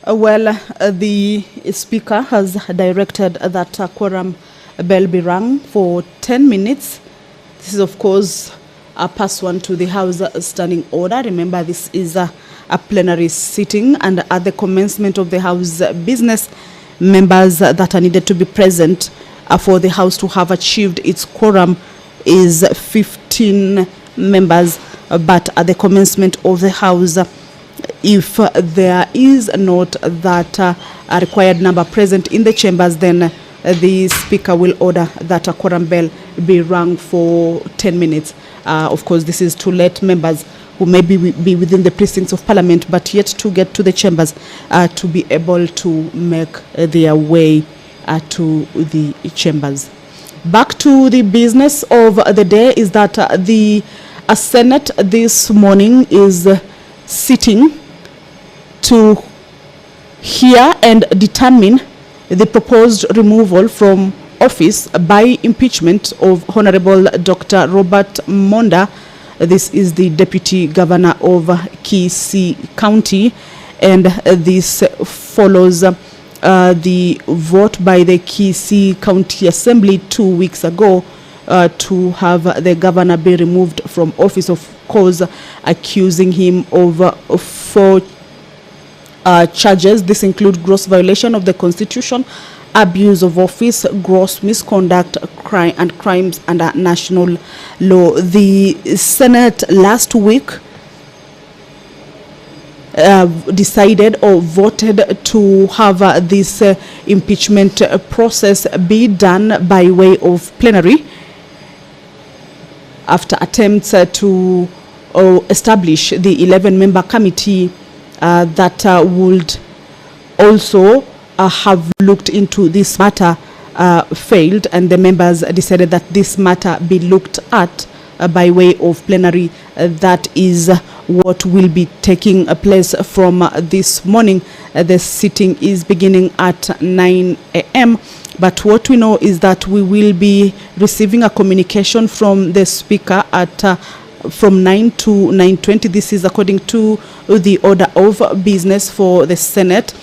The Speaker has directed that quorum bell be rung for 10 minutes. This is, of course, pursuant to the House Standing Order. Remember, this is a plenary sitting, and at the commencement of the House business, members that are needed to be present for the House to have achieved its quorum is 15 members. But at the commencement of the House, if there is not that a required number present in the chambers, then the Speaker will order that a quorum bell be rung for 10 minutes. Of course, this is to let members who may be within the precincts of Parliament but yet to get to the chambers to be able to make their way to the chambers. Back to the business of the day is that the Senate this morning is sitting to hear and determine the proposed removal from office by impeachment of Honorable Dr. Robert Monda. This is the Deputy Governor of Kisii County, and this follows the vote by the Kisii County Assembly 2 weeks ago to have the governor be removed from office, of course, accusing him of 4 charges. This include gross violation of the Constitution, abuse of office, gross misconduct, crime and crimes under national law. The Senate last week decided or voted to have this impeachment process be done by way of plenary after attempts to establish the 11-member committee that would also have looked into this matter failed, and the members decided that this matter be looked at by way of plenary. That is what will be taking place from this morning. The sitting is beginning at 9 a.m. But what we know is that we will be receiving a communication from the Speaker at from 9 to 9:20. This is according to the order of business for the Senate.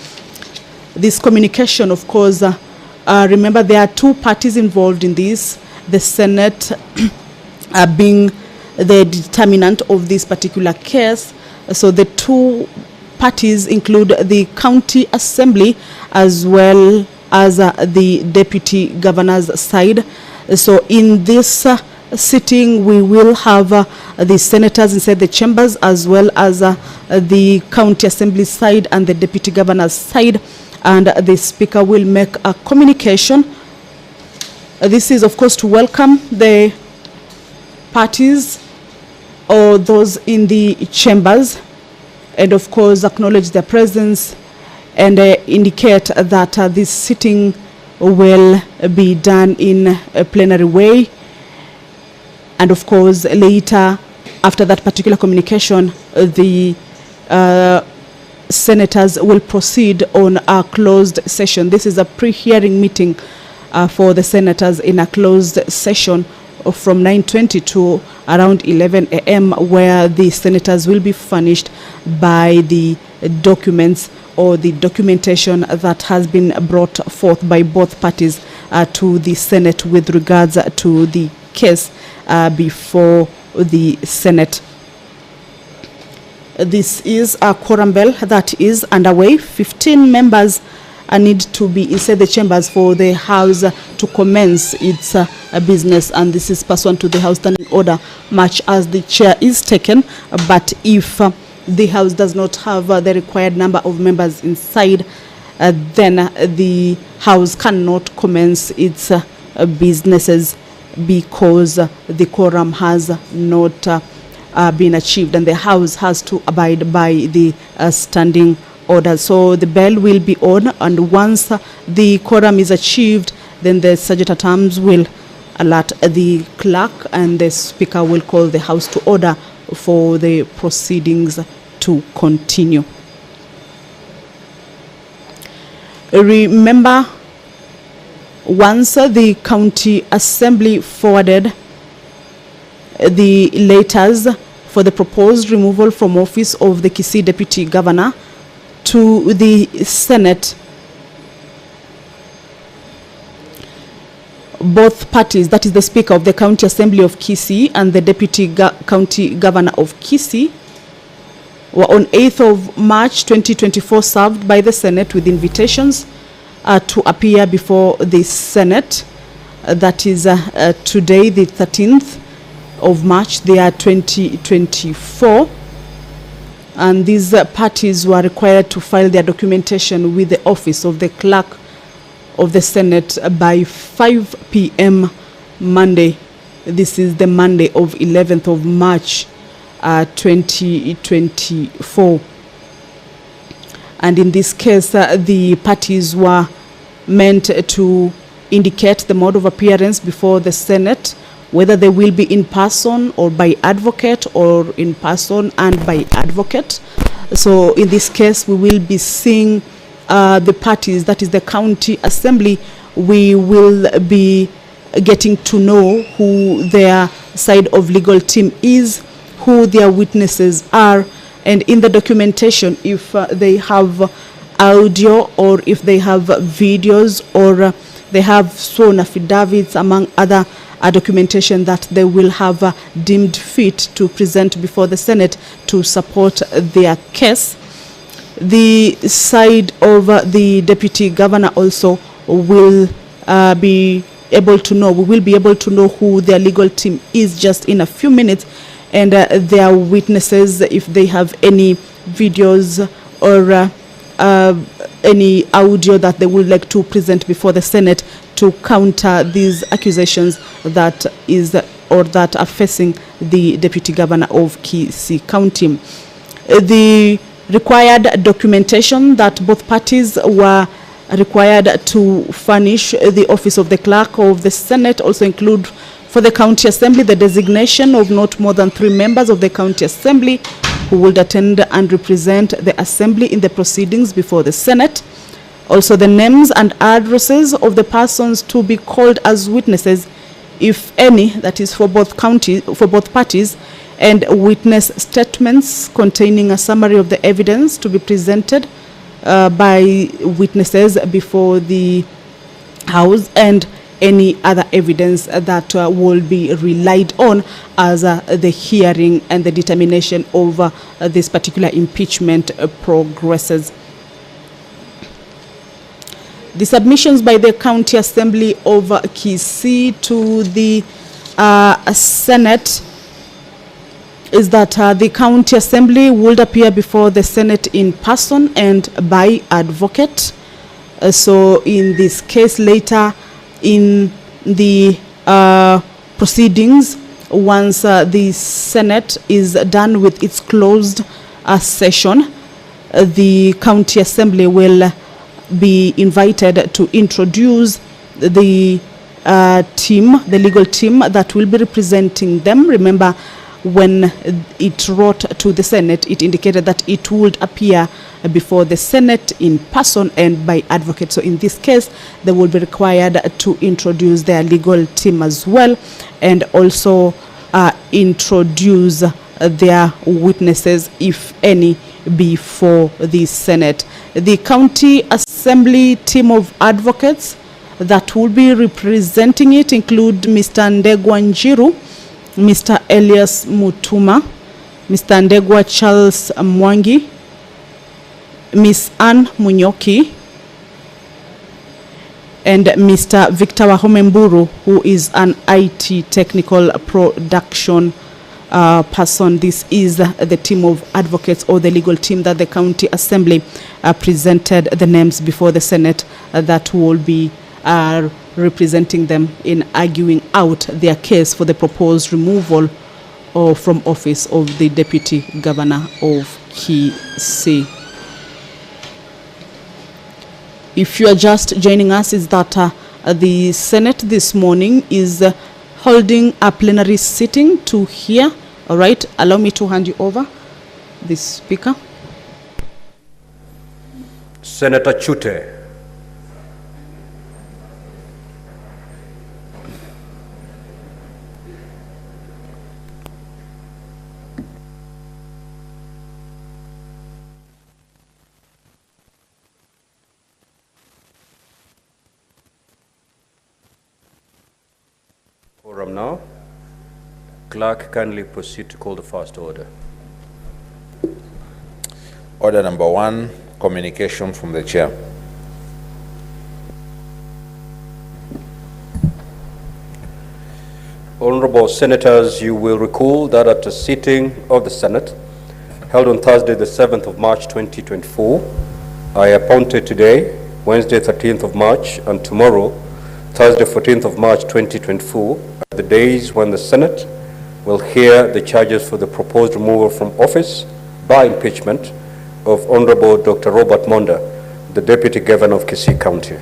This communication, of course, remember there are 2 parties involved in this. The Senate being the determinant of this particular case. So the 2 parties include the County Assembly as well as the Deputy Governor's side. So in this sitting, we will have the senators inside the chambers as well as the County Assembly side and the Deputy Governor's side, and the Speaker will make a communication. This is, of course, to welcome the parties or those in the chambers, and of course acknowledge their presence and indicate that this sitting will be done in a plenary way. And of course, later, after that particular communication, the senators will proceed on a closed session. This is a pre-hearing meeting for the senators in a closed session from 9:20 to around 11 a.m., where the senators will be furnished by the documents or the documentation that has been brought forth by both parties to the Senate with regards to the case before the Senate. This is a quorum bell that is underway. 15 members need to be inside the chambers for the House to commence its business, and this is pursuant to the House Standing Order, much as the chair is taken. But if the House does not have the required number of members inside, then the House cannot commence its businesses because the quorum has not been achieved, and the House has to abide by the standing order. So the bell will be on, and once the quorum is achieved, then the sergeant at arms will alert the clerk, and the Speaker will call the House to order for the proceedings to continue. Remember, once the County Assembly forwarded the letters for the proposed removal from office of the Kisii Deputy Governor, to the Senate, both parties, that is the Speaker of the County Assembly of Kisii and the Deputy County Governor of Kisii, were on 8th of March 2024 served by the Senate with invitations to appear before the Senate. That is today, the 13th of March, the year 2024. And these parties were required to file their documentation with the office of the clerk of the Senate by 5 p.m. Monday. This is the Monday of 11th of March 2024. And in this case, the parties were meant to indicate the mode of appearance before the Senate, whether they will be in person or by advocate, or in person and by advocate. So in this case, we will be seeing the parties, that is the county assembly. We will be getting to know who their side of legal team is, who their witnesses are, and in the documentation, if they have audio or if they have videos or they have sworn affidavits, among other documentation that they will have deemed fit to present before the Senate to support their case. The side of the Deputy Governor also will be able to know, we will be able to know who their legal team is just in a few minutes, and their witnesses, if they have any videos or any audio that they would like to present before the Senate to counter these accusations that are facing the Deputy Governor of Kisii County. The required documentation that both parties were required to furnish the office of the clerk of the Senate also include, for the county assembly, the designation of not more than 3 members of the county assembly who would attend and represent the assembly in the proceedings before the Senate. Also, the names and addresses of the persons to be called as witnesses, if any, that is for both parties, and witness statements containing a summary of the evidence to be presented by witnesses before the House, and any other evidence that will be relied on as the hearing and the determination of this particular impeachment progresses. The submissions by the County Assembly of Kisii to the Senate is that the County Assembly would appear before the Senate in person and by advocate. So in this case, later in the proceedings, once the Senate is done with its closed session, the County Assembly will be invited to introduce the team, the legal team that will be representing them. Remember, when it wrote to the Senate, it indicated that it would appear before the Senate in person and by advocate. So in this case, they will be required to introduce their legal team as well, and also introduce their witnesses, if any, before the Senate. The County Assembly team of advocates that will be representing it include Mr. Ndegwa Njiru, Mr. Elias Mutuma, Mr. Ndegwa Charles Mwangi, Miss Anne Munyoki, and Mr. Victor Wahomemburu, who is an IT technical production person. This is the team of advocates, or the legal team that the County Assembly presented the names before the Senate that will be representing them in arguing out their case for the proposed removal from office of the Deputy Governor of Kisii. If you are just joining us, is that the Senate this morning is holding a plenary sitting to hear. All right, allow me to hand you over the Speaker. Senator Chute. now. Clerk, kindly proceed to call the first order. Order number 1, communication from the chair. Honorable Senators, you will recall that at a sitting of the Senate held on Thursday, the 7th of March 2024, I appointed today, Wednesday, 13th of March, and tomorrow, Thursday, 14th of March 2024, the days when the Senate will hear the charges for the proposed removal from office by impeachment of Honorable Dr. Robert Monda, the Deputy Governor of Kisii County.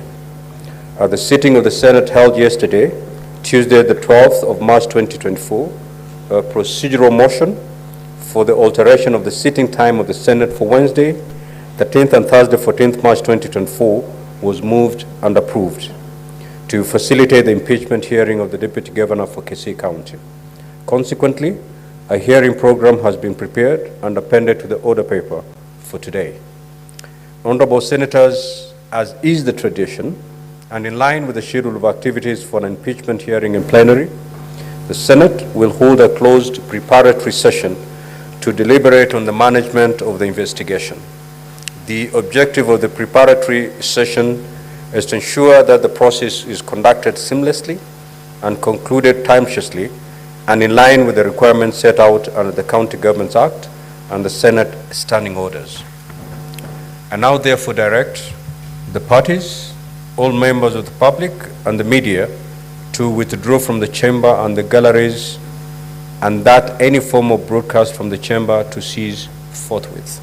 At the sitting of the Senate held yesterday, Tuesday, the 12th of March 2024, a procedural motion for the alteration of the sitting time of the Senate for Wednesday, 13th and Thursday, 14th March 2024 was moved and approved to facilitate the impeachment hearing of the Deputy Governor for Kisii County. Consequently, a hearing program has been prepared and appended to the order paper for today. Honorable Senators, as is the tradition, and in line with the schedule of activities for an impeachment hearing in plenary, the Senate will hold a closed preparatory session to deliberate on the management of the investigation. The objective of the preparatory session is to ensure that the process is conducted seamlessly and concluded timely and in line with the requirements set out under the County Governments Act and the Senate standing orders. I now therefore direct the parties, all members of the public and the media to withdraw from the chamber and the galleries, and that any form of broadcast from the chamber to cease forthwith.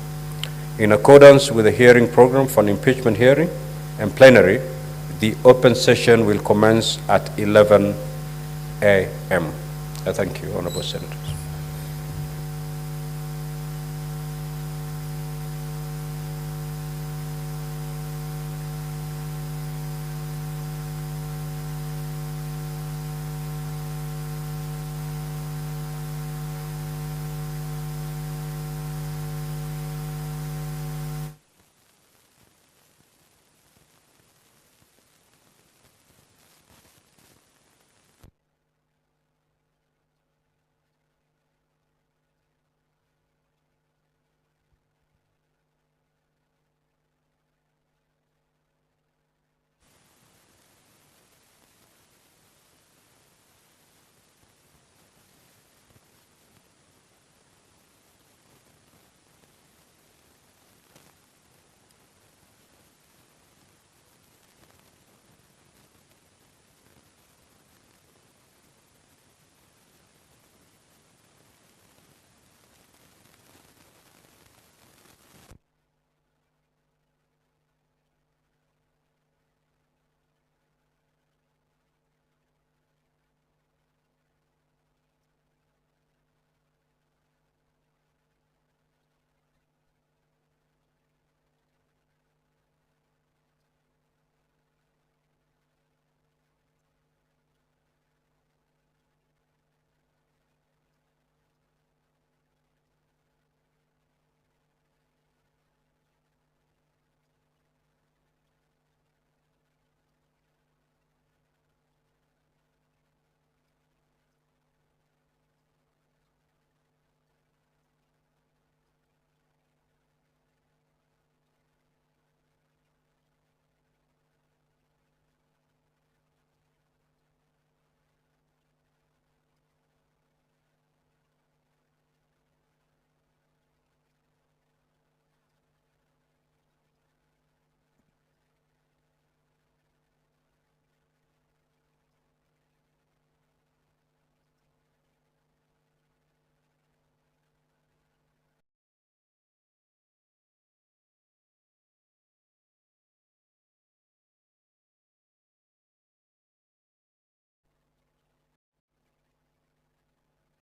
In accordance with the hearing program for an impeachment hearing and plenary, the open session will commence at 11 a.m. I thank you, Honorable Senators.